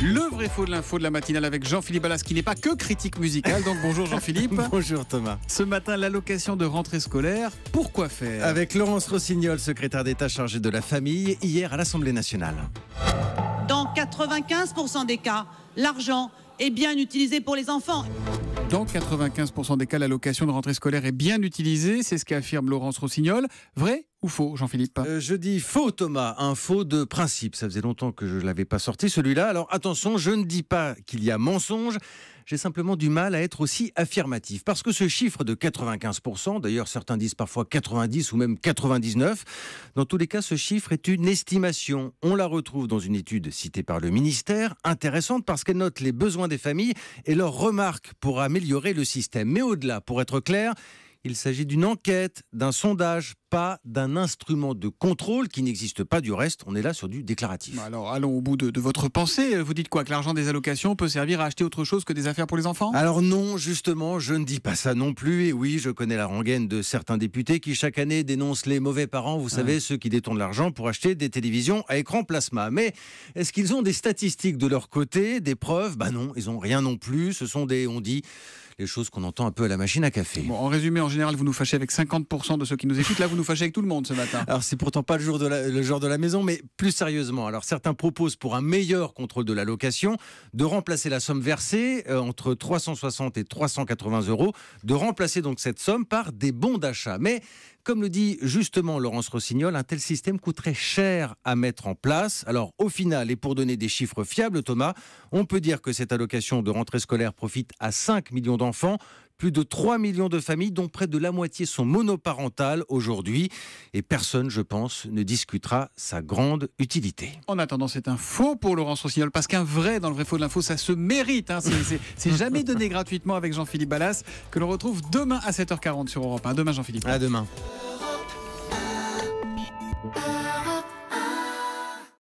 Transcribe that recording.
Le vrai faux de l'info de la matinale avec Jean-Philippe Ballas, qui n'est pas que critique musicale. Donc bonjour Jean-Philippe. Bonjour Thomas. Ce matin, l'allocation de rentrée scolaire, pourquoi faire? Avec Laurence Rossignol, secrétaire d'État chargée de la famille, hier à l'Assemblée nationale. Dans 95% des cas, l'argent est bien utilisé pour les enfants. Dans 95% des cas, l'allocation de rentrée scolaire est bien utilisée. C'est ce qu'affirme Laurence Rossignol. Vrai ou faux, Jean-Philippe? Je dis faux Thomas, un faux de principe. Ça faisait longtemps que je ne l'avais pas sorti celui-là. Alors attention, je ne dis pas qu'il y a mensonge. J'ai simplement du mal à être aussi affirmatif. Parce que ce chiffre de 95%, d'ailleurs certains disent parfois 90 ou même 99, dans tous les cas ce chiffre est une estimation. On la retrouve dans une étude citée par le ministère, intéressante parce qu'elle note les besoins des familles et leurs remarques pour améliorer le système. Mais au-delà, pour être clair, il s'agit d'une enquête, d'un sondage, pas d'un instrument de contrôle qui n'existe pas du reste. On est là sur du déclaratif. Alors allons au bout de votre pensée. Vous dites quoi? Que l'argent des allocations peut servir à acheter autre chose que des affaires pour les enfants? Alors non, justement, je ne dis pas ça non plus. Et oui, je connais la rengaine de certains députés qui chaque année dénoncent les mauvais parents, vous savez, ceux qui détournent l'argent pour acheter des télévisions à écran plasma. Mais est-ce qu'ils ont des statistiques de leur côté, des preuves? Bah non, ils n'ont rien non plus. Ce sont on dit, les choses qu'on entend un peu à la machine à café. Bon, en résumé, en général, vous nous fâchez avec 50% de ceux qui nous écoutent. Là, vous nous fâchez avec tout le monde ce matin. Alors, c'est pourtant pas le genre de la maison, mais plus sérieusement. Alors, certains proposent pour un meilleur contrôle de l'allocation de remplacer la somme versée entre 360 et 380 euros, de remplacer donc cette somme par des bons d'achat. Mais comme le dit justement Laurence Rossignol, un tel système coûterait cher à mettre en place. Alors au final, et pour donner des chiffres fiables, Thomas, on peut dire que cette allocation de rentrée scolaire profite à 5 millions d'enfants, plus de 3 millions de familles dont près de la moitié sont monoparentales aujourd'hui. Et personne, je pense, ne discutera sa grande utilité. En attendant, c'est un faux pour Laurence Rossignol, parce qu'un vrai dans le vrai faux de l'info, ça se mérite. C'est jamais donné gratuitement avec Jean-Philippe Ballas, que l'on retrouve demain à 7h40 sur Europe 1. Demain Jean-Philippe. À demain.